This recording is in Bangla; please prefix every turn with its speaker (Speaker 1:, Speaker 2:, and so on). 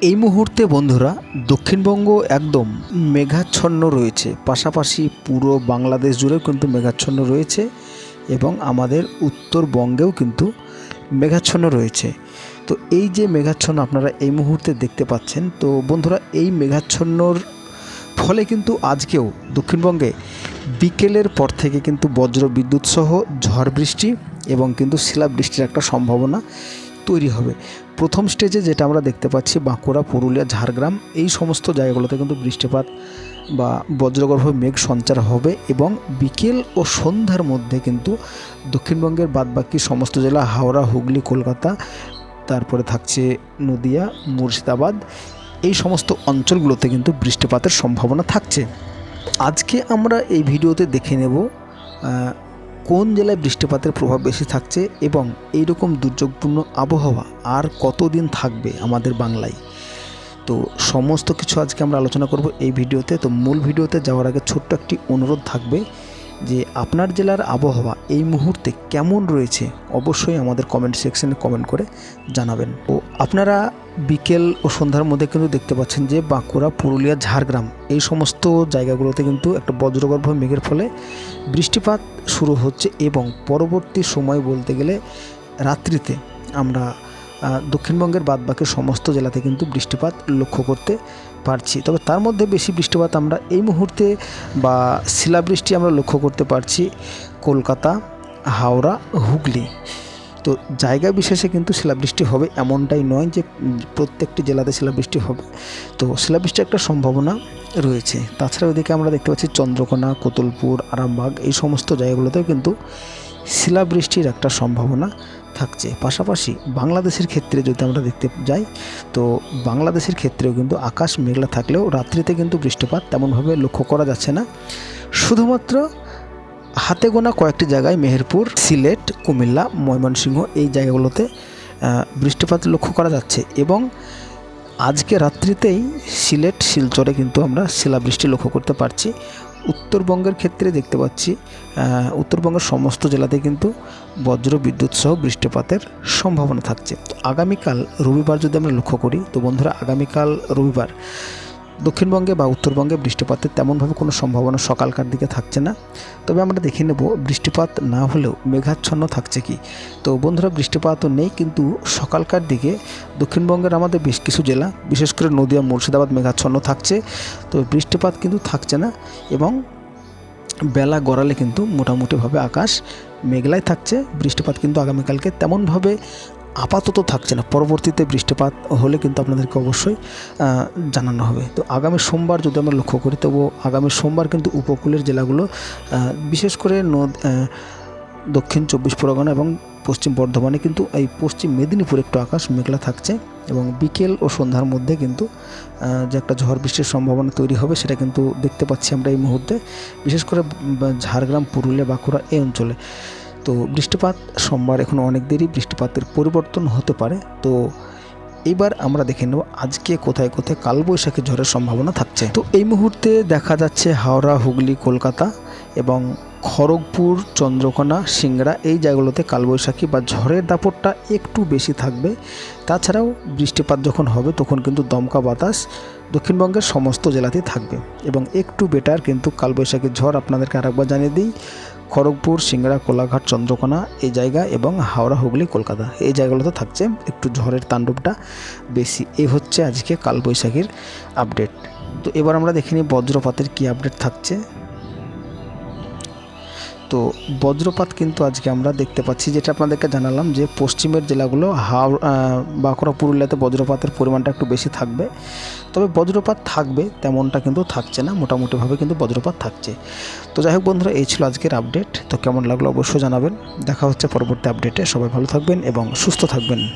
Speaker 1: এই মুহূর্তে বন্ধুরা দক্ষিণবঙ্গ একদম মেঘাচ্ছন্ন রয়েছে, পাশাপাশি পুরো বাংলাদেশ জুড়েও কিন্তু মেঘাচ্ছন্ন রয়েছে এবং আমাদের উত্তরবঙ্গেও কিন্তু মেঘাচ্ছন্ন রয়েছে। তো এই যে মেঘাচ্ছন্ন আপনারা এই মুহূর্তে দেখতে পাচ্ছেন, তো বন্ধুরা এই মেঘাচ্ছন্নর ফলে কিন্তু আজকেও দক্ষিণবঙ্গে বিকেলের পর থেকে কিন্তু বজ্র বিদ্যুৎ সহ ঝড় বৃষ্টি এবং কিন্তু শিলাবৃষ্টির একটা সম্ভাবনা তৈরি হবে। প্রথম স্টেজে যেটা আমরা দেখতে পাচ্ছি বাঁকুড়া, পুরুলিয়া, ঝাড়গ্রাম এই সমস্ত জায়গাগুলোতে কিন্তু বৃষ্টিপাত বা বজ্রগর্ভ মেঘ সঞ্চার হবে এবং বিকেল ও সন্ধ্যার মধ্যে কিন্তু দক্ষিণবঙ্গের বাদবাকি সমস্ত জেলা হাওড়া, হুগলি, কলকাতা, তারপরে থাকছে নদিয়া, মুর্শিদাবাদ, এই সমস্ত অঞ্চলগুলোতে কিন্তু বৃষ্টিপাতের সম্ভাবনা থাকছে। আজকে আমরা এই ভিডিওতে দেখে নেব কোন জেলায় বৃষ্টিপাতের প্রভাব বেশি থাকছে এবং এই রকম দুর্যোগপূর্ণ আবহাওয়া আর কতদিন থাকবে আমাদের বাংলায়। তো সমস্ত কিছু আজকে আমরা আলোচনা করব এই ভিডিওতে। তো মূল ভিডিওতে যাওয়ার আগে ছোট্ট একটি অনুরোধ থাকবে যে আপনার জেলার আবহাওয়া এই মুহূর্তে কেমন রয়েছে অবশ্যই আমাদের কমেন্ট সেকশনে কমেন্ট করে জানাবেন। ও আপনারা বিকেল ও সন্ধ্যার মধ্যে কিন্তু দেখতে পাচ্ছেন যে বাঁকুড়া, পুরুলিয়া, ঝাড়গ্রাম এই সমস্ত জায়গাগুলোতে কিন্তু একটা বজ্রগর্ভ মেঘের ফলে বৃষ্টিপাত শুরু হচ্ছে এবং পরবর্তী সময় বলতে গেলে রাত্রিতে আমরা দক্ষিণবঙ্গের বাদবাকি সমস্ত জেলাতে কিন্তু বৃষ্টিপাত লক্ষ্য করতে পারছি। তবে তার মধ্যে বেশি বৃষ্টিপাত আমরা এই মুহূর্তে বা শিলাবৃষ্টি আমরা লক্ষ্য করতে পারছি কলকাতা, হাওড়া, হুগলি। তো জায়গা বিশেষে কিন্তু শিলাবৃষ্টি হবে এমনটাই নয় যে প্রত্যেকটি জেলাতে শিলাবৃষ্টি হবে। তো শিলাবৃষ্টির একটা সম্ভাবনা রয়েছে। তাছাড়া ওইদিকে আমরা দেখতে পাচ্ছি চন্দ্রকোনা, কোতুলপুর, আরামবাগ এই সমস্ত জায়গাগুলোতেও কিন্তু শিলাবৃষ্টির একটা সম্ভাবনা থাকছে। পাশাপাশি বাংলাদেশের ক্ষেত্রে যদি আমরা দেখতে যাই, তো বাংলাদেশের ক্ষেত্রেও কিন্তু আকাশ মেঘলা থাকলেও রাত্রিতে কিন্তু বৃষ্টিপাত তেমনভাবে লক্ষ্য করা যাচ্ছে না। শুধুমাত্র হাতে গোনা কয়েকটি জায়গায় মেহেরপুর, সিলেট, কুমিল্লা, ময়মনসিংহ এই জায়গাগুলোতে বৃষ্টিপাত লক্ষ্য করা যাচ্ছে এবং আজকে রাত্রিতেই সিলেট, শিলচরে কিন্তু আমরা শিলাবৃষ্টি লক্ষ্য করতে পারছি। উত্তরবঙ্গের ক্ষেত্রে দেখতে পাচ্ছি উত্তরবঙ্গের সমস্ত জেলাতে কিন্তু বজ্র বিদ্যুৎ সহ বৃষ্টিপাতের সম্ভাবনা থাকছে। তো আগামীকাল রবিবার যদি আমরা লক্ষ্য করি, তো বন্ধুরা আগামীকাল রবিবার দক্ষিণবঙ্গে বা উত্তরবঙ্গে বৃষ্টিপাতের তেমনভাবে কোনো সম্ভাবনা সকালকার দিকে থাকছে না। তবে আমরা দেখে নেব বৃষ্টিপাত না হলেও মেঘাচ্ছন্ন থাকছে কি। তো বন্ধুরা বৃষ্টিপাতও নেই, কিন্তু সকালকার দিকে দক্ষিণবঙ্গের আমাদের বেশ কিছু জেলা বিশেষ করে নদিয়া, মুর্শিদাবাদ মেঘাচ্ছন্ন থাকছে। তো বৃষ্টিপাত কিন্তু থাকছে না এবং বেলা গড়ালে কিন্তু মোটামুটিভাবে আকাশ মেঘলাই থাকছে। বৃষ্টিপাত কিন্তু আগামীকালকে তেমনভাবে আপাতত থাকছে না। পরবর্তীতে বৃষ্টিপাত হলে কিন্তু আপনাদেরকে অবশ্যই জানানো হবে। তো আগামী সোমবার যদি আমরা লক্ষ্য করি, তবু আগামী সোমবার কিন্তু উপকূলের জেলাগুলো বিশেষ করে দক্ষিণ 24 পরগনা এবং পশ্চিম বর্ধমানে কিন্তু এই পশ্চিম মেদিনীপুর একটু আকাশ মেঘলা থাকছে এবং বিকেল ও সন্ধ্যার মধ্যে কিন্তু যে একটা ঝড় বৃষ্টির সম্ভাবনা তৈরি হবে সেটা কিন্তু দেখতে পাচ্ছি আমরা এই মুহূর্তে, বিশেষ করে ঝাড়গ্রাম, পুরুলিয়া, বাঁকুড়া এই অঞ্চলে। তো বৃষ্টিপাত সোমবার এখনও অনেক দেরি, বৃষ্টিপাতের পরিবর্তন হতে পারে। তো এবার আমরা দেখে নেব আজকে কোথায় কোথায় কালবৈশাখী ঝড়ের সম্ভাবনা থাকছে। তো এই মুহূর্তে দেখা যাচ্ছে হাওড়া, হুগলি, কলকাতা এবং খড়গপুর, চন্দ্রকোনা, সিংড়া এই জায়গাগুলোতে কালবৈশাখী বা ঝড়ের দাপটটা একটু বেশি থাকবে। তাছাড়াও বৃষ্টিপাত যখন হবে তখন কিন্তু দমকা বাতাস দক্ষিণবঙ্গের সমস্ত জেলাতেই থাকবে এবং একটু বেটার কিন্তু কালবৈশাখীর ঝড় আপনাদেরকে আরেকবার জানিয়ে দিই, খড়গপুর, সিংড়া, কোলাঘাট, চন্দ্রকোনা এই জায়গা এবং হাওড়া, হুগলি, কলকাতা এই জায়গাগুলোতে থাকছে একটু ঝড়ের তাণ্ডবটা বেশি। এই হচ্ছে আজকে কালবৈশাখীর আপডেট। তো এবার আমরা দেখে নিই বজ্রপাতের কী আপডেট থাকছে। তো বজ্রপাত কিন্তু আজকে আমরা দেখতে পাচ্ছি, যেটা আপনাদেরকে জানালাম যে পশ্চিমের জেলাগুলো বাঁকুড়া, পুরুলিয়াতে বজ্রপাতের পরিমাণটা একটু বেশি থাকবে। তবে বজ্রপাত থাকবে তেমনটা কিন্তু থাকছে না, মোটামুটিভাবে কিন্তু বজ্রপাত থাকছে। তো যাই হোক বন্ধুরা, এই ছিল আজকের আপডেট। তো কেমন লাগলো অবশ্যই জানাবেন। দেখা হচ্ছে পরবর্তী আপডেটে। সবাই ভালো থাকবেন এবং সুস্থ থাকবেন।